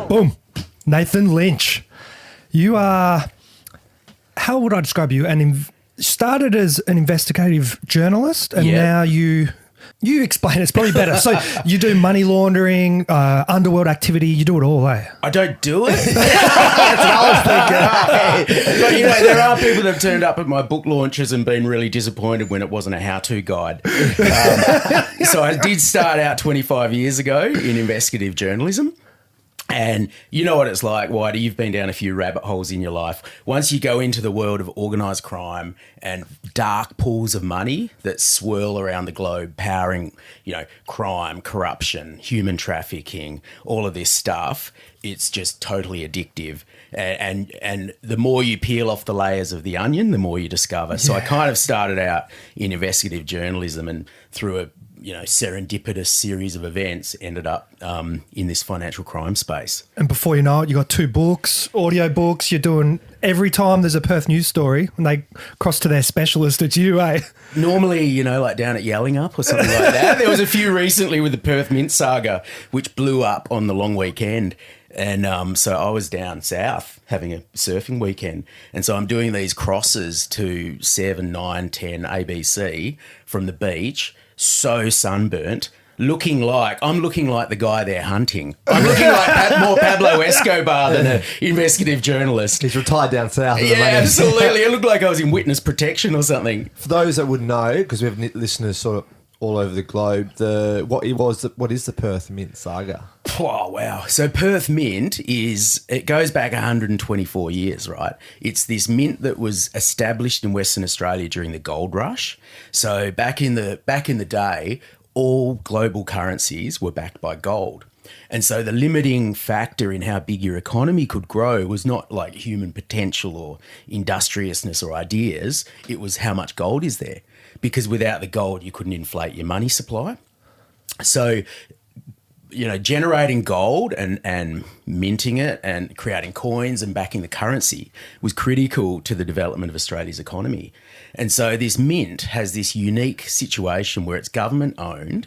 Boom. Nathan Lynch. You are, how would I describe you? Started as an investigative journalist and now you explain, it's probably better. So you do money laundering, underworld activity, you do it all, eh? I don't do it. That's what I was thinking. But, there are people that have turned up at my book launches and been really disappointed when it wasn't a how-to guide. So I did start out 25 years ago in investigative journalism. And you know what it's like, Whitey, you've been down a few rabbit holes in your life. Once you go into the world of organised crime and dark pools of money that swirl around the globe, powering, crime, corruption, human trafficking, all of this stuff, it's just totally addictive. And the more you peel off the layers of the onion, the more you discover. So I kind of started out in investigative journalism and through a serendipitous series of events ended up in this financial crime space. And before you know it, you got 2 books, audio books. You're doing every time there's a Perth news story when they cross to their specialist, it's you, eh? Normally, like down at Yellingup or something like that. There was a few recently with the Perth Mint Saga, which blew up on the long weekend. And so I was down south having a surfing weekend. And so I'm doing these crosses to 7, 9, 10 ABC from the beach, so sunburnt, I'm looking like the guy they're hunting. I'm looking like more Pablo Escobar than an investigative journalist. He's retired down south. Yeah, absolutely. It looked like I was in witness protection or something. For those that wouldn't know, because we have listeners sort of all over the globe, what is the Perth Mint Saga? Oh, wow. So Perth Mint it goes back 124 years, right? It's this mint that was established in Western Australia during the gold rush. So back in the day, all global currencies were backed by gold. And so the limiting factor in how big your economy could grow was not like human potential or industriousness or ideas. It was how much gold is there. Because without the gold, you couldn't inflate your money supply. So, generating gold and minting it and creating coins and backing the currency was critical to the development of Australia's economy. And so this mint has this unique situation where it's government owned,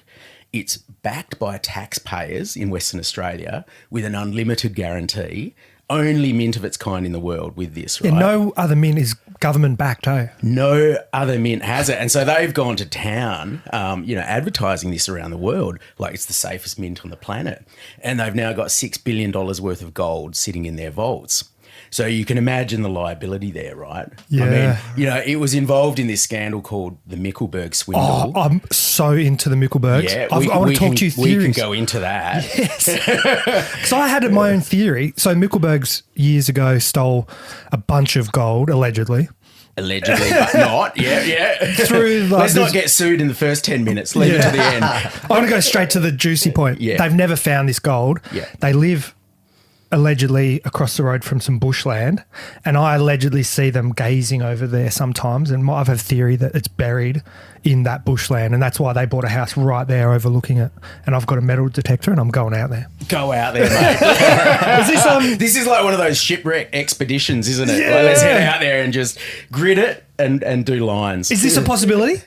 it's backed by taxpayers in Western Australia with an unlimited guarantee, only mint of its kind in the world with this, right? Yeah, no other mint is government backed, eh? No other mint has it. And so they've gone to town, advertising this around the world like it's the safest mint on the planet. And they've now got $6 billion worth of gold sitting in their vaults. So you can imagine the liability there, right? Yeah. I mean, it was involved in this scandal called the Mickelberg swindle. Oh, I'm so into the Mickelbergs. Yeah, I want to talk to you theories. We can go into that. Yes. So I had my own theory. So Mickelbergs years ago stole a bunch of gold, allegedly. Allegedly, but not. Yeah. Let's not get sued in the first 10 minutes. Leave it to the end. I want to go straight to the juicy point. Yeah. They've never found this gold. Yeah. They live allegedly across the road from some bushland, and I allegedly see them gazing over there sometimes, and I've a theory that it's buried in that bushland, and that's why they bought a house right there overlooking it. And I've got a metal detector and I'm going out there. Go out there, mate. This is like one of those shipwreck expeditions, isn't it? Yeah. Like, let's head out there and just grid it and do lines. Is this a possibility?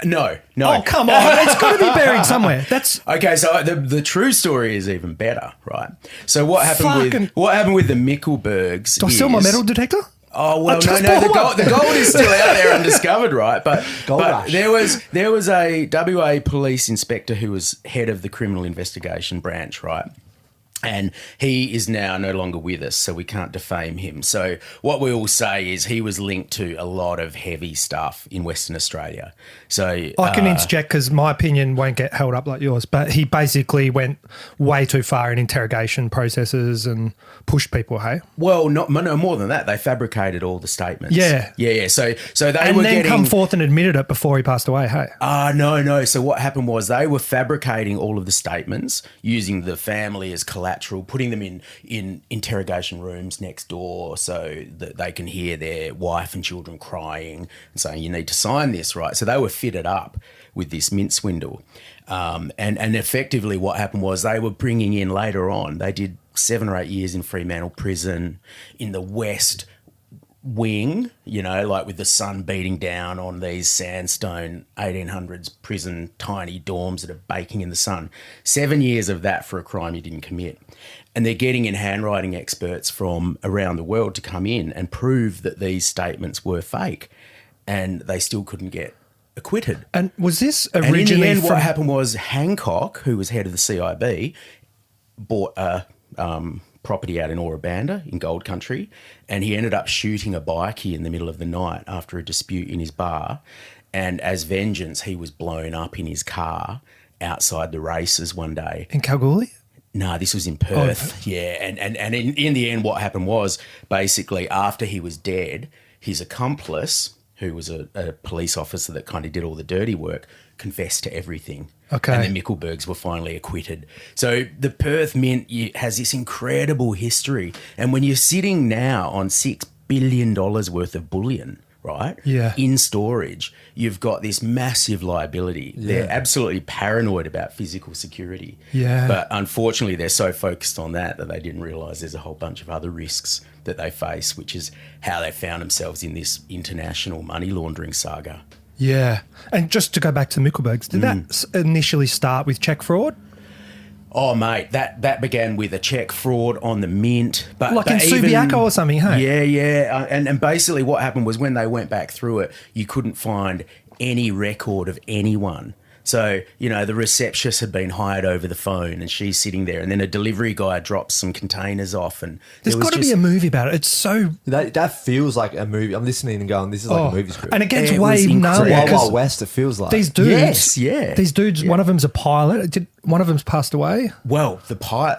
No. Oh, come on. It's got to be buried somewhere. That's okay. So the true story is even better, right? So what happened with the Mickelbergs? Do I sell my metal detector? Oh, well, no. The gold is still out there undiscovered, right? But there was a WA police inspector who was head of the criminal investigation branch, right? And he is now no longer with us, so we can't defame him. So what we all say is he was linked to a lot of heavy stuff in Western Australia. So I can interject because my opinion won't get held up like yours, but he basically went way too far in interrogation processes and pushed people, hey? Well, no more than that. They fabricated all the statements. Yeah. So they and were then getting... come forth and admitted it before he passed away, hey? No. So what happened was they were fabricating all of the statements, using the family as collateral, putting them in interrogation rooms next door so that they can hear their wife and children crying and saying, you need to sign this, right? So they were fitted up with this mint swindle. And effectively what happened was they were bringing in later on, they did 7 or 8 years in Fremantle prison in the West, wing, you know, like with the sun beating down on these sandstone 1800s prison tiny dorms that are baking in the sun. 7 years of that for a crime you didn't commit. And they're getting in handwriting experts from around the world to come in and prove that these statements were fake, and they still couldn't get acquitted. And was this And in originally the end, from... what happened was Hancock, who was head of the CIB, bought a property out in Orabanda in Gold Country, and he ended up shooting a bikie in the middle of the night after a dispute in his bar. And as vengeance, he was blown up in his car outside the races one day. in Kalgoorlie? No, this was in Perth. Yeah, and in the end, what happened was basically after he was dead, his accomplice, who was a police officer that kind of did all the dirty work, confessed to everything. Okay. And the Mickelbergs were finally acquitted. So the Perth Mint has this incredible history. And when you're sitting now on $6 billion worth of bullion, right? Yeah. In storage, you've got this massive liability. Yeah. They're absolutely paranoid about physical security. Yeah. But unfortunately, they're so focused on that they didn't realise there's a whole bunch of other risks that they face, which is how they found themselves in this international money laundering saga. Yeah. And just to go back to Mickelbergs, did that initially start with cheque fraud? Oh, mate, that began with a cheque fraud on the Mint. But Like in Subiaco or something, hey? Yeah. And basically what happened was when they went back through it, you couldn't find any record of anyone. So, you know, the receptionist had been hired over the phone and she's sitting there, and then a delivery guy drops some containers off, and There's got to be a movie about it. It's so... That feels like a movie. I'm listening and going, this is like a movie script. And it gets It way was gnarly. Wild 'cause Wild West, it feels like. These dudes... Yes, yeah. These dudes, one of them's a pilot. One of them's passed away? Well,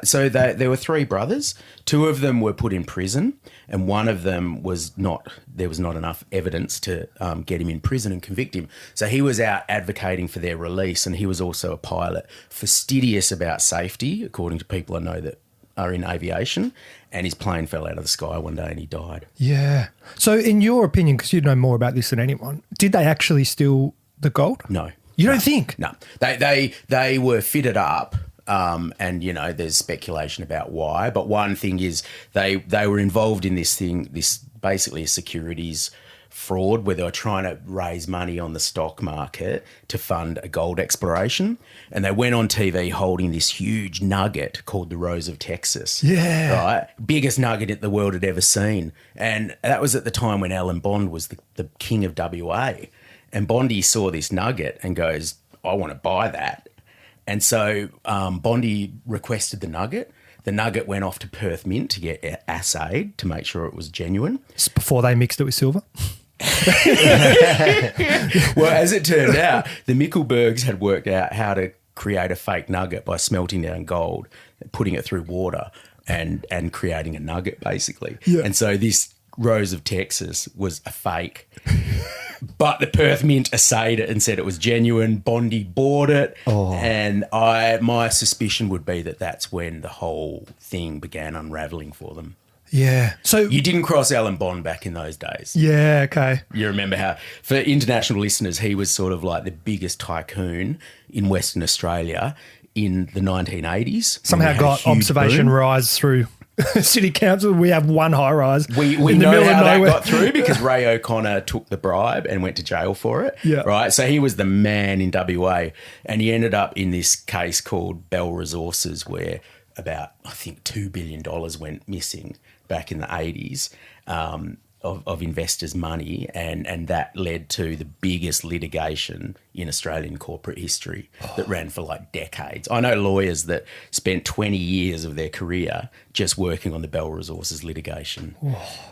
so there were three brothers. Two of them were put in prison, and one of them was not. There was not enough evidence to get him in prison and convict him. So he was out advocating for their release, and he was also a pilot, fastidious about safety, according to people I know that are in aviation. And his plane fell out of the sky one day, and he died. Yeah. So in your opinion, because you know more about this than anyone, did they actually steal the gold? No. You don't think? No, they were fitted up, and you know there's speculation about why. But one thing is they were involved in this basically a securities fraud where they were trying to raise money on the stock market to fund a gold exploration, and they went on TV holding this huge nugget called the Rose of Texas. Yeah, right, biggest nugget the world had ever seen, and that was at the time when Alan Bond was the king of WA. And Bondy saw this nugget and goes, I want to buy that. And so Bondy requested the nugget. The nugget went off to Perth Mint to get assayed to make sure it was genuine. It's before they mixed it with silver. Well, as it turned out, the Mickelbergs had worked out how to create a fake nugget by smelting down gold, putting it through water and creating a nugget, basically. Yeah. And so this Rose of Texas was a fake. But the Perth Mint assayed it and said it was genuine. Bondy bought it. And my suspicion would be that that's when the whole thing began unravelling for them. Yeah. So You didn't cross Alan Bond back in those days. yeah, okay. You remember how, for international listeners, he was sort of like the biggest tycoon in Western Australia in the 1980s. Somehow We had a got huge observation boom. rise through city council. We have one high rise. We in the know middle how of that nowhere. got through because Ray O'Connor took the bribe and went to jail for it. Yeah. Right. So he was the man in WA, and he ended up in this case called Bell Resources, where about, I think, $2 billion went missing back in the 80s of investors' money, and that led to the biggest litigation in Australian corporate history that ran for like decades. I know lawyers that spent 20 years of their career just working on the Bell Resources litigation.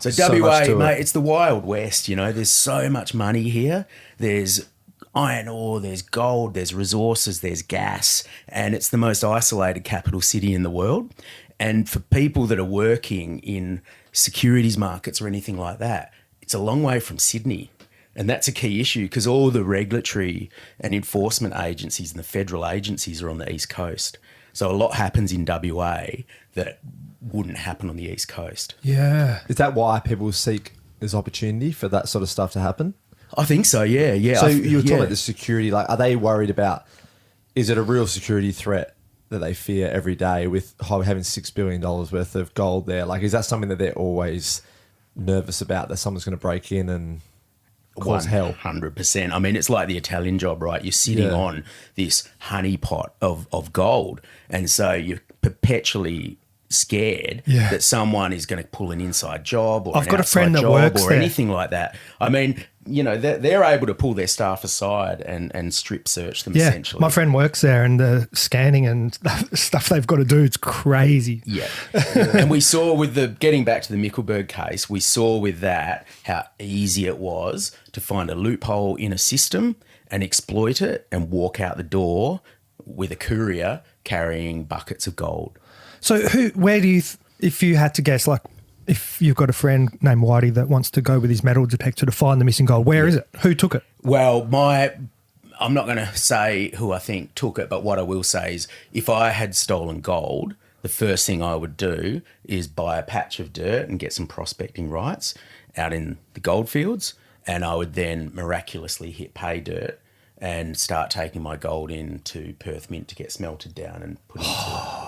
So So WA, much to it. mate, it's the Wild West, you know. There's so much money here. There's iron ore, there's gold, there's resources, there's gas, and it's the most isolated capital city in the world. And for people that are working in securities markets or anything like that, it's a long way from Sydney. And that's a key issue because all the regulatory and enforcement agencies and the federal agencies are on the East Coast. So a lot happens in WA that wouldn't happen on the East Coast. Yeah. Is that why people seek this opportunity for that sort of stuff to happen? I think so, yeah. So you were talking about the security. Like, are they worried about, is it a real security threat that they fear every day with having $6 billion worth of gold there? Like, is that something that they're always nervous about that someone's going to break in and cause hell. 100%. I mean, it's like the Italian job, right? You're sitting on this honeypot of gold, and so you're perpetually scared that someone is going to pull an inside job or I've got a friend that works or there. anything like that. I mean, you know, they're able to pull their staff aside and strip search them essentially. My friend works there, and the scanning and stuff they've got to do, it's crazy. Yeah. And we saw with getting back to the Mickelberg case, we saw with that how easy it was to find a loophole in a system and exploit it and walk out the door with a courier carrying buckets of gold. So where do you, if you had to guess, like if you've got a friend named Whitey that wants to go with his metal detector to find the missing gold, where is it? Who took it? Well, I'm not going to say who I think took it, but what I will say is if I had stolen gold, the first thing I would do is buy a patch of dirt and get some prospecting rights out in the gold fields, and I would then miraculously hit pay dirt and start taking my gold into Perth Mint to get smelted down and put into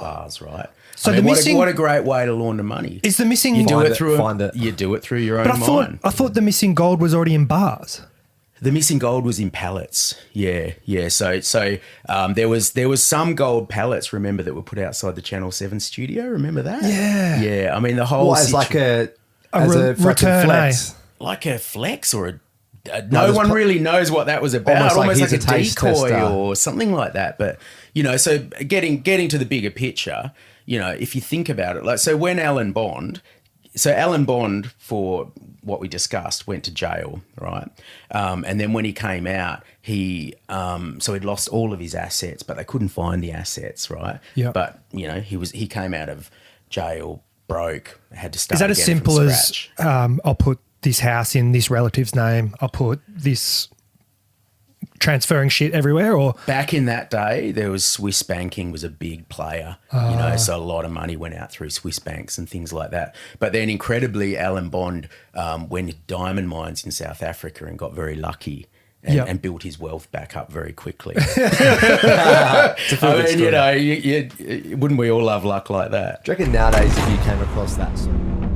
bars, right? So I mean, the missing, what a great way to launder money. Is the missing you do find it it, through find it. You do it through your own but mine. I thought the missing gold was already in bars. The missing gold was in pallets. Yeah. So there was some gold pallets, remember, that were put outside the Channel 7 studio. Remember that? Yeah. Yeah. I mean, the whole As like a fucking return, flex. like a flex or a No, no one really knows what that was about. Almost like a here's a taste decoy tester. or something like that. But, you know, so getting to the bigger picture, you know, if you think about it, like, so when Alan Bond, for what we discussed, went to jail, right? And then when he came out, he'd lost all of his assets, but they couldn't find the assets, right? Yeah. But, you know, he came out of jail broke, had to start Is that as again from simple as scratch. I'll put this house in this relative's name, I'll put this transferring shit everywhere? Or back in that day, there was Swiss banking was a big player, you know, so a lot of money went out through Swiss banks and things like that. But then incredibly, Alan Bond went to diamond mines in South Africa and got very lucky and built his wealth back up very quickly. I mean, you know, wouldn't we all love luck like that? Do you reckon nowadays if you came across that sort of